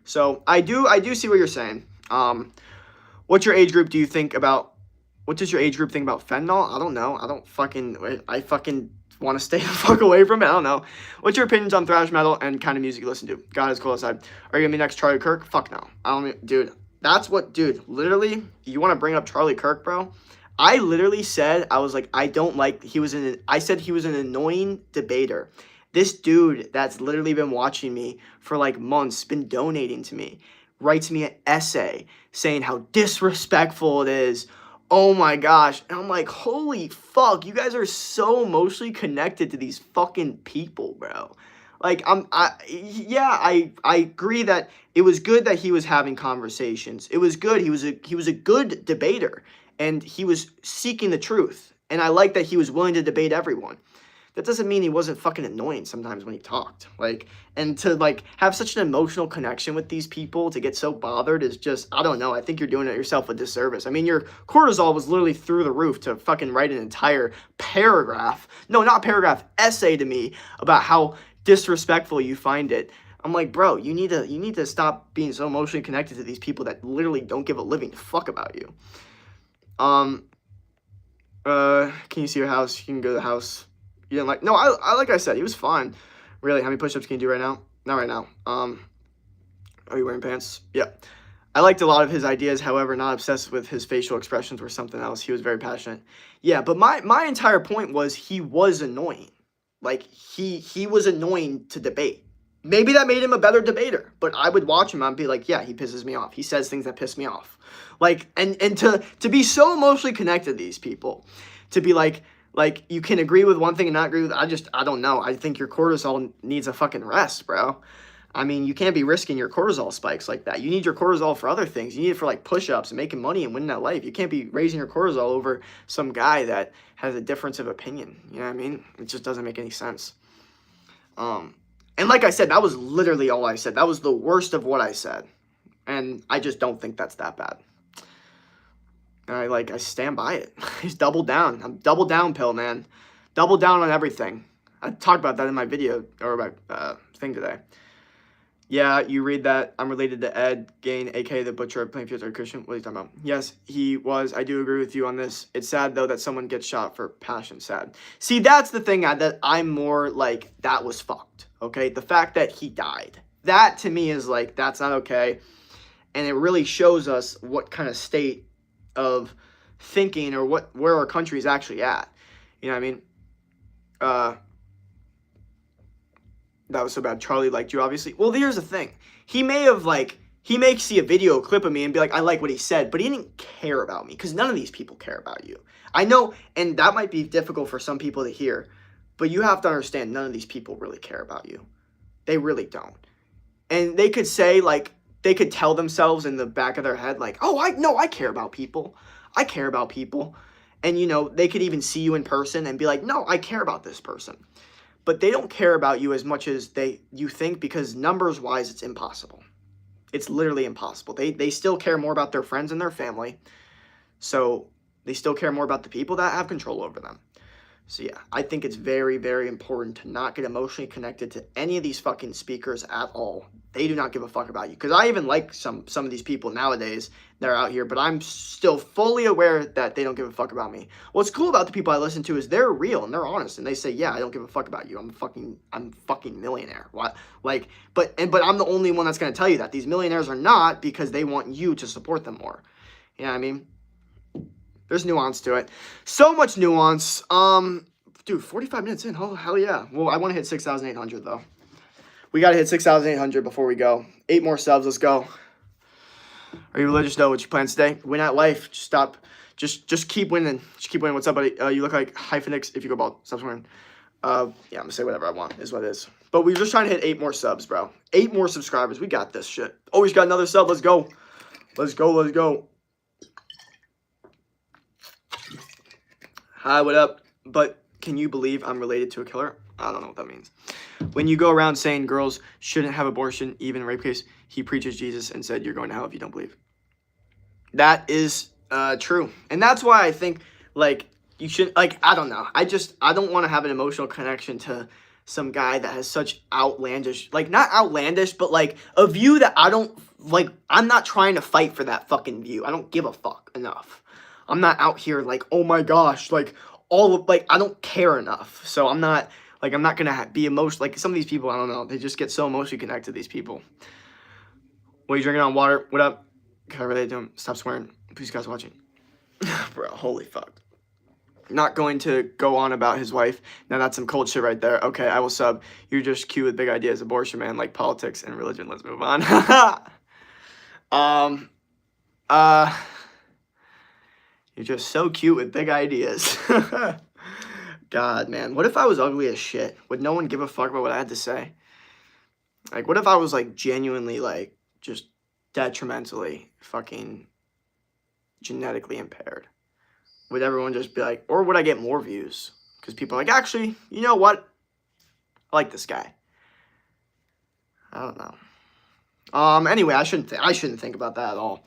So I do see what you're saying. What's your age group what does your age group think about fentanyl? I don't know. I fucking want to stay the fuck away from it. I don't know. What's your opinions on thrash metal and kind of music you listen to? God is cool aside. Are you gonna be next Charlie Kirk? Fuck no. Literally, you want to bring up Charlie Kirk, bro? I literally said, I was like, I said he was an annoying debater. This dude that's literally been watching me for like months, been donating to me, writes me an essay saying how disrespectful it is. Oh my gosh. And I'm like, holy fuck, you guys are so emotionally connected to these fucking people, bro. Like, I agree that it was good that he was having conversations. It was good. He was a good debater, and he was seeking the truth. And I like that he was willing to debate everyone. That doesn't mean he wasn't fucking annoying sometimes when he talked. Like, and to like have such an emotional connection with these people, to get so bothered is just, I don't know. I think you're doing it yourself a disservice. I mean, your cortisol was literally through the roof to fucking write an entire essay to me about how disrespectful you find it. I'm like, bro, you need to stop being so emotionally connected to these people that literally don't give a living fuck about you. Can you see your house? You can go to the house. You didn't like? No, I like I said, he was fine. Really, how many push-ups can you do right now? Not right now. Are you wearing pants? Yeah. I liked a lot of his ideas, however, not obsessed with his facial expressions or something else. He was very passionate. Yeah, but my entire point was he was annoying. Like, he was annoying to debate. Maybe that made him a better debater, but I would watch him and be like, yeah, he pisses me off. He says things that piss me off. Like, and to be so emotionally connected to these people, to be like you can agree with one thing and not agree with, I don't know. I think your cortisol needs a fucking rest, bro. I mean, you can't be risking your cortisol spikes like that. You need your cortisol for other things. You need it for like push-ups and making money and winning that life. You can't be raising your cortisol over some guy that has a difference of opinion. You know what I mean? It just doesn't make any sense. And like I said, that was literally all I said. That was the worst of what I said. And I just don't think that's that bad. And I stand by it. He's doubled down. I'm double down pill, man. Double down on everything. I talked about that in my video, or my thing today. Yeah, you read that. I'm related to Ed Gain, a.k.a. the butcher of Plainfield or Christian. What are you talking about? Yes, he was. I do agree with you on this. It's sad, though, that someone gets shot for passion. Sad. See, that's the thing that I'm more like, that was fucked, okay? The fact that he died. That, to me, is like, that's not okay. And it really shows us what kind of state of thinking or where our country is actually at. You know what I mean? That was so bad. Charlie liked you, obviously. Well, here's the thing. He may see a video clip of me and be like, I like what he said, but he didn't care about me, because none of these people care about you. I know, and that might be difficult for some people to hear, but you have to understand, none of these people really care about you. They really don't. And they could say, like, they could tell themselves in the back of their head, like, oh, I care about people. I care about people. And, you know, they could even see you in person and be like, no, I care about this person. But they don't care about you as much as you think, because numbers-wise, it's impossible. It's literally impossible. They still care more about their friends and their family. So they still care more about the people that have control over them. So yeah, I think it's very, very important to not get emotionally connected to any of these fucking speakers at all. They do not give a fuck about you. Because I even like some of these people nowadays that are out here, but I'm still fully aware that they don't give a fuck about me. What's cool about the people I listen to is they're real and they're honest, and they say, yeah, I don't give a fuck about you. I'm fucking millionaire. What? Like, but I'm the only one that's gonna tell you that. These millionaires are not, because they want you to support them more. You know what I mean? There's nuance to it. So much nuance. Dude, 45 minutes in. Oh, hell yeah. Well, I want to hit 6,800, though. We got to hit 6,800 before we go. 8 more subs. Let's go. Are you religious? No. What's your plans today? Win at life. Just stop. Just keep winning. Just keep winning. What's up, buddy? You look like Hyphenix if you go bald. Stop swearing. Yeah, I'm going to say whatever I want. Is what it is. But we're just trying to hit 8 more subs, bro. 8 more subscribers. We got this shit. Oh, he's got another sub. Let's go. Let's go. Let's go. Hi, what up? But can you believe I'm related to a killer? I don't know what that means. When you go around saying girls shouldn't have abortion, even in rape case, he preaches Jesus and said you're going to hell if you don't believe. That is true. And that's why I think, like, you should, like, I don't know. I don't want to have an emotional connection to some guy that has such outlandish, like, not outlandish, but, like, a view that I don't, like, I'm not trying to fight for that fucking view. I don't give a fuck enough. I'm not out here like, oh my gosh, like, I don't care enough. So I'm not going to be emotional. Like, some of these people, I don't know, they just get so emotionally connected to these people. What are you drinking on? Water? What up? Can I relate to him? Stop swearing. Please, guys watching. Bro, holy fuck. Not going to go on about his wife. Now that's some cold shit right there. Okay, I will sub. You're just cute with big ideas. Abortion, man, like politics and religion. Let's move on. You're just so cute with big ideas. God, man. What if I was ugly as shit? Would no one give a fuck about what I had to say? Like, what if I was, like, genuinely, like, just detrimentally fucking genetically impaired? Would everyone just be like, or would I get more views? Because people are like, actually, you know what? I like this guy. I don't know. Anyway, I shouldn't think about that at all.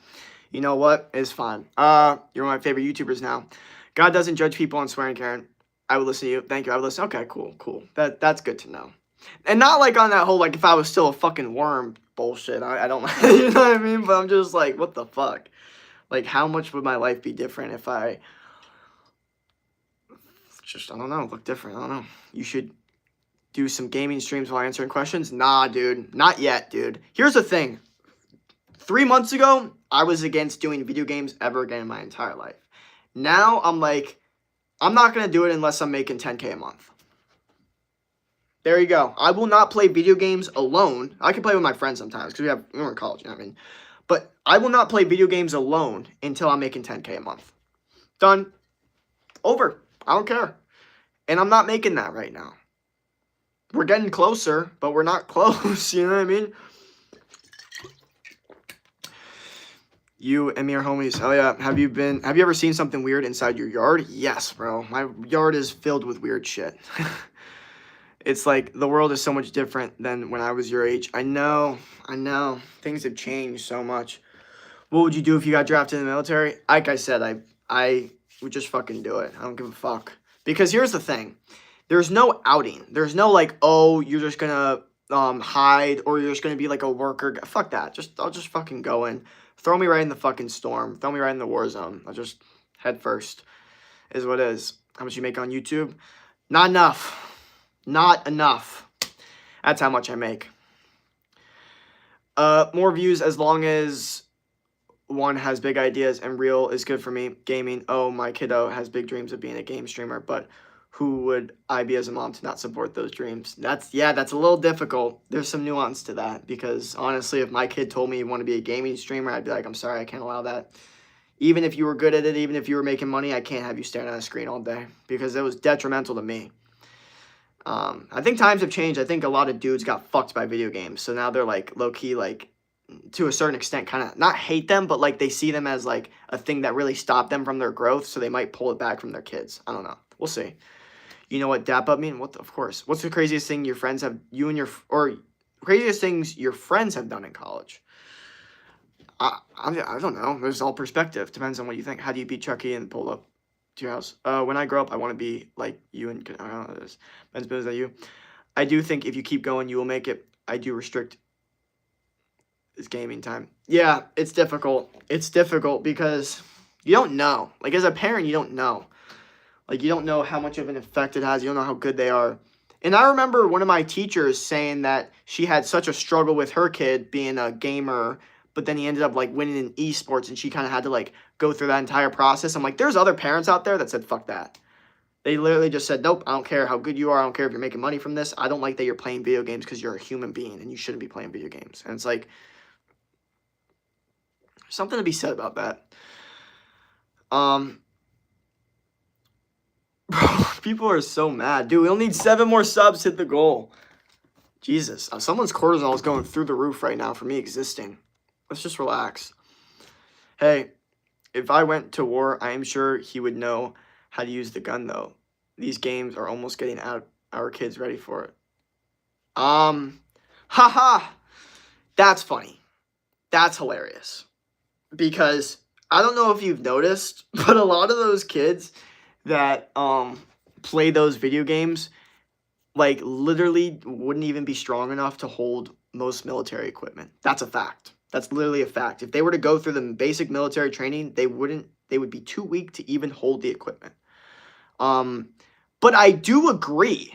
You know what? It's fine. You're one of my favorite YouTubers now. God doesn't judge people on swearing, Karen. I would listen to you. Thank you. I would listen. Okay, cool. That's good to know. And not like on that whole, like, if I was still a fucking worm bullshit. I don't, you know what I mean? But I'm just like, what the fuck? Like, how much would my life be different if I just, I don't know, look different? I don't know. You should do some gaming streams while answering questions. Nah, dude. Not yet, dude. Here's the thing. 3 months ago, I was against doing video games ever again in my entire life. Now, I'm like, I'm not going to do it unless I'm making 10K a month. There you go. I will not play video games alone. I can play with my friends sometimes because we're in college, you know what I mean? But I will not play video games alone until I'm making 10K a month. Done. Over. I don't care. And I'm not making that right now. We're getting closer, but we're not close, you know what I mean? You and me are homies. Oh yeah. Have you ever seen something weird inside your yard? Yes, bro. My yard is filled with weird shit. It's like the world is so much different than when I was your age. I know. Things have changed so much. What would you do if you got drafted in the military? Like I said, I would just fucking do it. I don't give a fuck. Because here's the thing. There's no outing. There's no like, oh, you're just gonna hide, or you're just gonna be like a worker. Fuck that. I'll just fucking go in. Throw me right in the fucking storm. Throw me right in the war zone. I'll just head first. Is what it is. How much you make on YouTube? Not enough. Not enough. That's how much I make. More views as long as one has big ideas and real is good for me. Gaming, oh, my kiddo has big dreams of being a game streamer, but who would I be as a mom to not support those dreams? That's a little difficult. There's some nuance to that because honestly, if my kid told me you want to be a gaming streamer, I'd be like, I'm sorry, I can't allow that. Even if you were good at it, even if you were making money, I can't have you staring at a screen all day because it was detrimental to me. I think times have changed. I think a lot of dudes got fucked by video games, so now they're like low-key, like, to a certain extent, kind of not hate them, but like they see them as like a thing that really stopped them from their growth, so they might pull it back from their kids. I don't know. We'll see. You know what dap up mean? Of course. What's the craziest thing your friends have, craziest things your friends have done in college? I don't know. There's all perspective. Depends on what you think. How do you beat Chucky and pull up to your house? When I grow up, I want to be like you and, I don't know this. Ben's is that you? I do think if you keep going, you will make it. I do restrict is gaming time. Yeah, it's difficult. It's difficult because you don't know. Like, as a parent, you don't know. Like, you don't know how much of an effect it has. You don't know how good they are. And I remember one of my teachers saying that she had such a struggle with her kid being a gamer, but then he ended up, like, winning in esports, and she kind of had to, like, go through that entire process. I'm like, there's other parents out there that said, fuck that. They literally just said, nope, I don't care how good you are. I don't care if you're making money from this. I don't like that you're playing video games because you're a human being, and you shouldn't be playing video games. And it's like, something to be said about that. Bro, people are so mad. Dude, we only need 7 more subs to hit the goal. Jesus. Someone's cortisol is going through the roof right now for me existing. Let's just relax. Hey, if I went to war, I am sure he would know how to use the gun, though. These games are almost getting our kids ready for it. Haha. That's funny. That's hilarious. Because I don't know if you've noticed, but a lot of those kids that play those video games, like, literally wouldn't even be strong enough to hold most military equipment. That's a fact. That's literally a fact. If they were to go through the basic military training, they would be too weak to even hold the equipment. But I do agree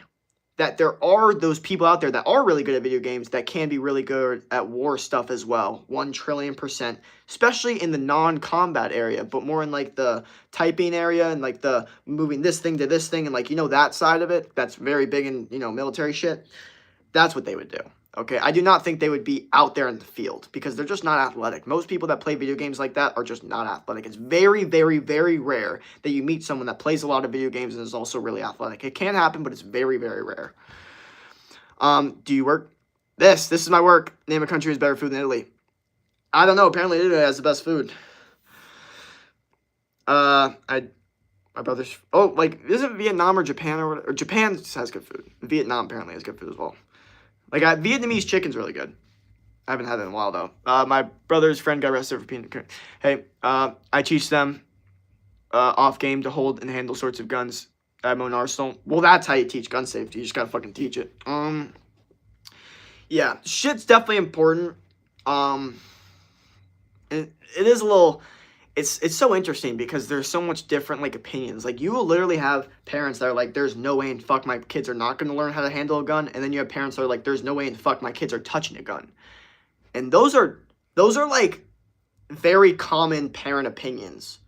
that there are those people out there that are really good at video games that can be really good at war stuff as well. 1,000,000,000%, especially in the non-combat area, but more in like the typing area and like the moving this thing to this thing and like, you know, that side of it. That's very big in, you know, military shit. That's what they would do. Okay, I do not think they would be out there in the field because they're just not athletic. Most people that play video games like that are just not athletic. It's very, very, very rare that you meet someone that plays a lot of video games and is also really athletic. It can happen, but it's very, very rare. Do you work? This is my work. Name a country with better food than Italy. I don't know. Apparently Italy has the best food. My brother's, like, isn't Vietnam or Japan or whatever? Or Japan has good food. Vietnam apparently has good food as well. Like, Vietnamese chicken's really good. I haven't had it in a while, though. My brother's friend got arrested for being... Hey, I teach them off game to hold and handle sorts of guns at my own arsenal. Well, that's how you teach gun safety. You just gotta fucking teach it. Yeah, shit's definitely important. It is a little... It's so interesting because there's so much different, like, opinions. Like, you will literally have parents that are like, there's no way in fuck my kids are not going to learn how to handle a gun. And then you have parents that are like, there's no way in fuck my kids are touching a gun. And those are like, very common parent opinions.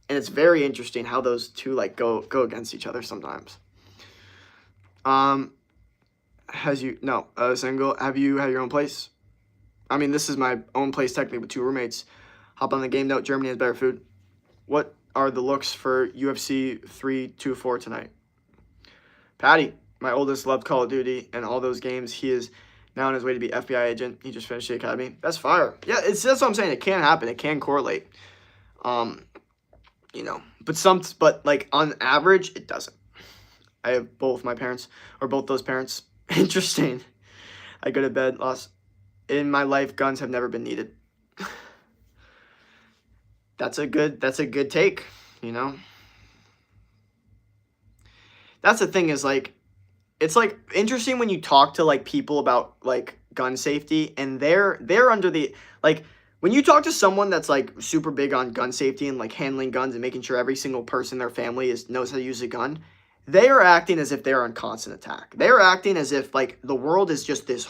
And it's very interesting how those two, like, go against each other sometimes. Single, have you had your own place? I mean, this is my own place technically with 2 roommates. Hop on the game note. Germany has better food. What are the looks for UFC 324 tonight? Patty, my oldest, loved Call of Duty and all those games. He is now on his way to be FBI agent. He just finished the academy. That's fire. Yeah, that's what I'm saying. It can happen. It can correlate. You know, but like on average, it doesn't. I have both those parents. Interesting. I go to bed lost. In my life, guns have never been needed. That's a good take, you know. That's the thing is, like, it's like interesting when you talk to like people about like gun safety and they're under the, like, when you talk to someone that's like super big on gun safety and like handling guns and making sure every single person in their family knows how to use a gun, they are acting as if they're on constant attack. They're acting as if like the world is just this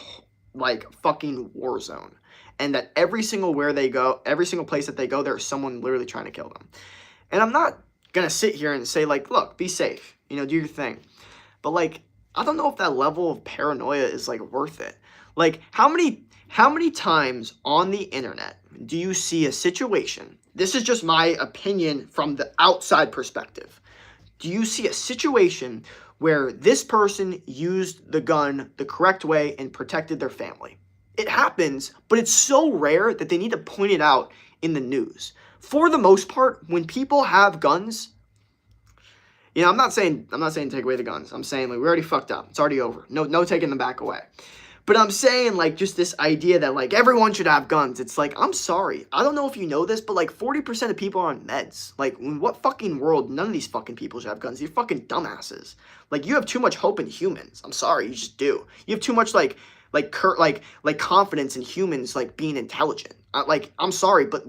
like fucking war zone. and that every single place that they go, there's someone literally trying to kill them. And I'm not gonna sit here and say, like, look, be safe, do your thing. But, like, I don't know if that level of paranoia is, like, worth it. Like, how many times on the internet do you see a situation, this is just my opinion from the outside perspective, do you see a situation where this person used the gun the correct way and protected their family? It happens, but it's so rare that they need to point it out in the news. For the most part, when people have guns, I'm not saying take away the guns. I'm saying, like, we already fucked up. It's already over. No taking them back away. But I'm saying, like, just this idea that, like, everyone should have guns. It's like, I'm sorry. I don't know if you know this, but, like, 40% of people are on meds. Like, in what fucking world, none of these fucking people should have guns. You're fucking dumbasses. Like, you have too much hope in humans. I'm sorry, you just do. You have too much, like confidence in humans, like, being intelligent. I'm sorry, but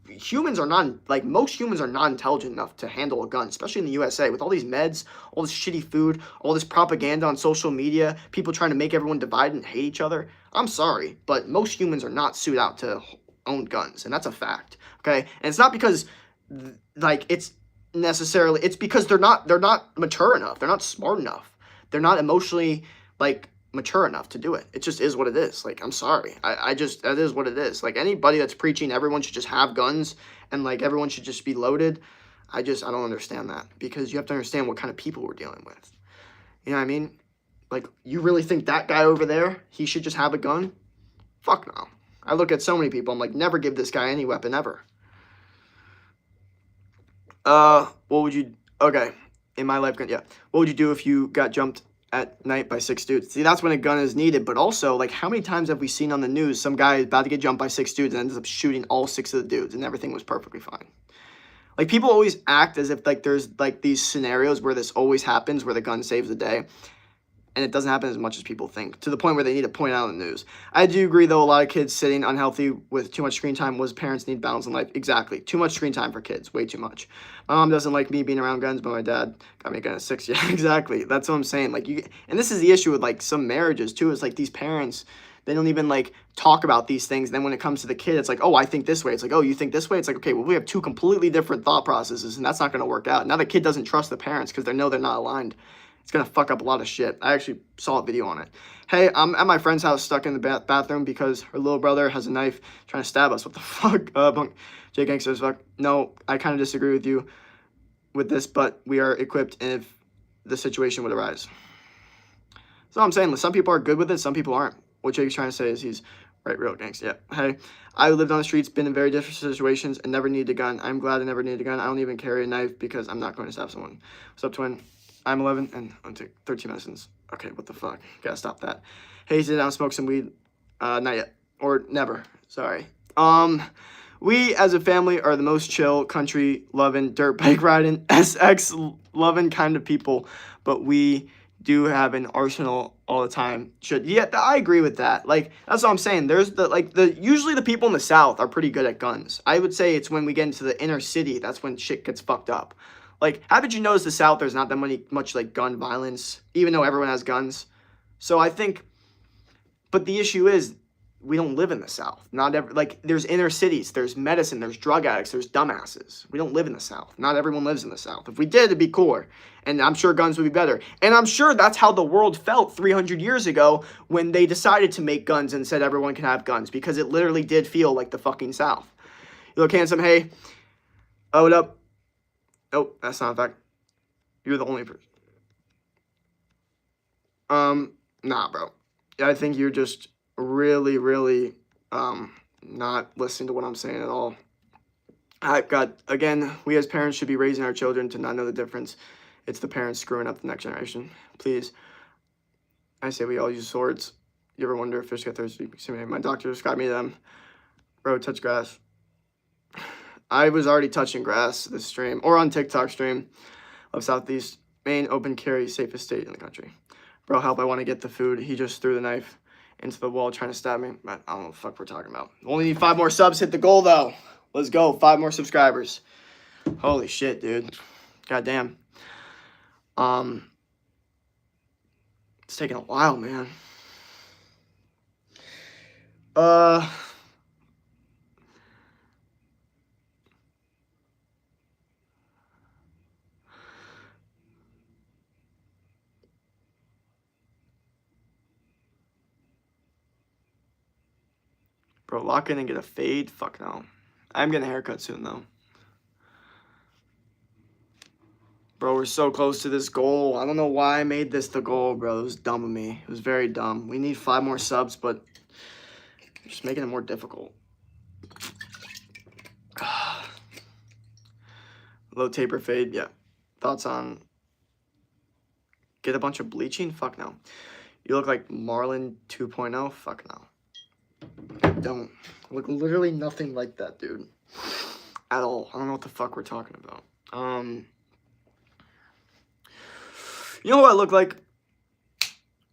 humans are not, like, most humans are not intelligent enough to handle a gun, especially in the USA, with all these meds, all this shitty food, all this propaganda on social media, people trying to make everyone divide and hate each other. I'm sorry, but most humans are not suited out to own guns, and that's a fact, okay? And it's not because, like, it's because they're not mature enough, they're not smart enough, they're not emotionally, like, mature enough to do it. It just is what it is. Like, I'm sorry. That is what it is. Like, anybody that's preaching everyone should just have guns and, like, everyone should just be loaded, I don't understand that, because you have to understand what kind of people we're dealing with. You know what I mean? Like, you really think that guy over there, he should just have a gun? Fuck no. I look at so many people, I'm like, never give this guy any weapon ever. Okay, in my life, yeah. What would you do if you got jumped at night by 6 dudes? See, that's when a gun is needed. But also, like, how many times have we seen on the news some guy is about to get jumped by 6 dudes and ends up shooting all 6 of the dudes and everything was perfectly fine? Like, people always act as if, like, there's, like, these scenarios where this always happens, where the gun saves the day. And it doesn't happen as much as people think, to the point where they need to point out in the news. I do agree, though, a lot of kids sitting unhealthy with too much screen time was parents need balance in life. Exactly. Too much screen time for kids. Way too much. My mom doesn't like me being around guns, but my dad got me a gun at 6. Yeah, exactly. That's what I'm saying. Like, and this is the issue with, like, some marriages, too, is, like, these parents, they don't even, like, talk about these things. And then when it comes to the kid, it's like, oh, I think this way. It's like, oh, you think this way? It's like, okay, well, we have two completely different thought processes, and that's not going to work out. Now the kid doesn't trust the parents because they know they're not aligned. It's going to fuck up a lot of shit. I actually saw a video on it. Hey, I'm at my friend's house stuck in the bathroom because her little brother has a knife trying to stab us. What the fuck? Jay Gangster as fuck. No, I kind of disagree with you with this, but we are equipped if the situation would arise. So I'm saying, some people are good with it, some people aren't. What Jake's trying to say is he's right, real gangster. Yeah. Hey, I lived on the streets, been in very different situations, and never needed a gun. I'm glad I never needed a gun. I don't even carry a knife because I'm not going to stab someone. What's up, twin? I'm 11 and I'm taking 13 medicines. Okay, what the fuck? Gotta stop that. Hey, sit down, smoke some weed. Not yet. Or never. Sorry. We as a family are the most chill, country loving, dirt bike riding, SX loving kind of people, but we do have an arsenal all the time. I agree with that. Like, that's what I'm saying. There's usually the people in the South are pretty good at guns. I would say it's when we get into the inner city, that's when shit gets fucked up. Like, haven't you noticed the South, there's not that much, like, gun violence, even though everyone has guns? So I think, but the issue is, we don't live in the South. There's inner cities, there's medicine, there's drug addicts, there's dumbasses. We don't live in the South. Not everyone lives in the South. If we did, it'd be cooler. And I'm sure guns would be better. And I'm sure that's how the world felt 300 years ago when they decided to make guns and said everyone can have guns, because it literally did feel like the fucking South. You look handsome, hey. Oh, what up? Oh, that's not a fact. You're the only person. Nah, bro. I think you're just really, really, not listening to what I'm saying at all. Again, we as parents should be raising our children to not know the difference. It's the parents screwing up the next generation. Please. I say we all use swords. You ever wonder if fish get thirsty? My doctor described me them. Bro, touch grass. I was already touching grass this stream, or on TikTok stream of Southeast Maine, open carry, safest state in the country. Bro, help, I want to get the food. He just threw the knife into the wall trying to stab me. But I don't know what the fuck we're talking about. Only need 5 more subs, hit the goal though. Let's go, 5 more subscribers. Holy shit, dude. Goddamn. It's taking a while, man. Bro, lock in and get a fade? Fuck no. I'm getting a haircut soon, though. Bro, we're so close to this goal. I don't know why I made this the goal, bro. It was dumb of me. It was very dumb. We need 5 more subs, but just making it more difficult. Low taper fade, yeah. Thoughts on get a bunch of bleaching? Fuck no. You look like Marlon 2.0? Fuck no. I don't. I look literally nothing like that, dude. At all. I don't know what the fuck we're talking about. You know who I look like?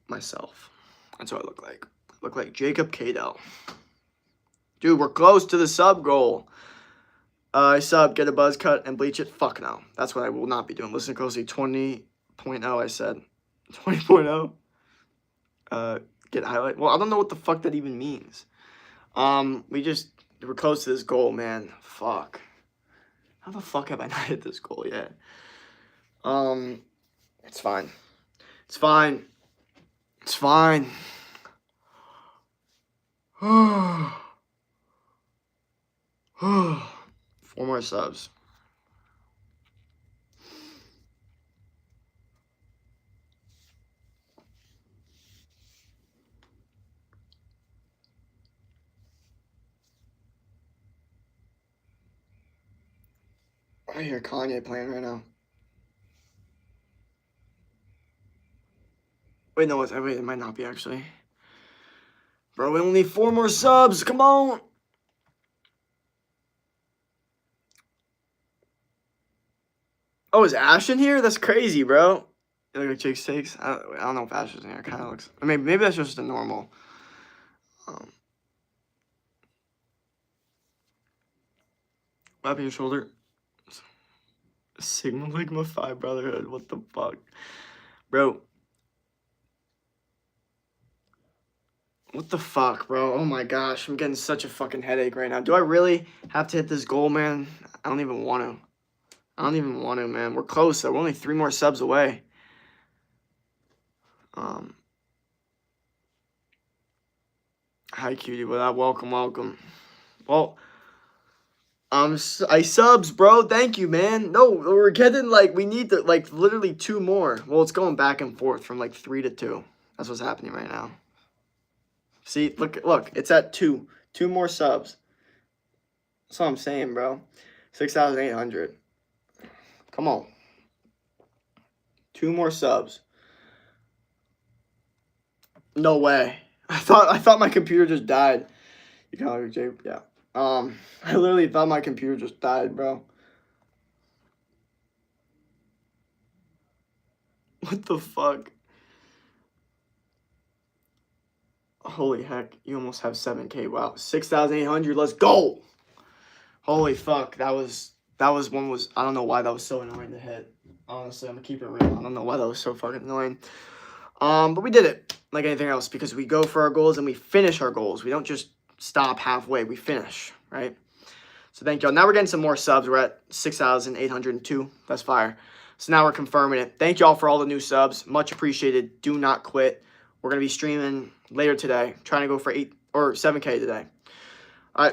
Myself. That's what I look like. I look like Jacob Cadell. Dude, we're close to the sub goal. I sub, get a buzz cut, and bleach it. Fuck no. That's what I will not be doing. Listen closely. 20.0, I said. 20.0. Get highlight. Well, I don't know what the fuck that even means. We're close to this goal, man. Fuck. How the fuck have I not hit this goal yet? It's fine. It's fine. It's fine. 4 more subs. I hear Kanye playing right now. Wait, no, wait, it might not be actually. Bro, we only need 4 more subs. Come on. Oh, is Ash in here? That's crazy, bro. You look like Jake Steaks. I don't know if Ash is in here. It kind of looks. Maybe that's just a normal. Wrapping your shoulder. Sigma Ligma Phi Brotherhood. What the fuck, bro? What the fuck, bro? Oh my gosh, I'm getting such a fucking headache right now. Do I really have to hit this goal, man? I don't even want to. I don't even want to, man. We're close, though. We're only 3 more subs away. Hi, cutie. What up? Welcome, welcome. Well, I subs, bro. Thank you, man. No, we're getting, like, we need, like, literally 2 more. Well, it's going back and forth from, like, 3 to 2. That's what's happening right now. See, look, it's at 2. 2 more subs. That's what I'm saying, bro. 6,800. Come on. 2 more subs. No way. I thought my computer just died. You kind of like Jay, yeah. I literally thought my computer just died, bro. What the fuck? Holy heck, you almost have 7K. Wow, 6,800. Let's go. Holy fuck, that was one was, I don't know why that was so annoying to hit. Honestly, I'm gonna keep it real. I don't know why that was so fucking annoying. But we did it like anything else because we go for our goals and we finish our goals. We don't just stop halfway. We finish, right? So thank y'all. Now we're getting some more subs. We're at 6,802. That's fire. So now we're confirming it. Thank y'all for all the new subs. Much appreciated. Do not quit. We're going to be streaming later today. Trying to go for 8 or 7K today. All right.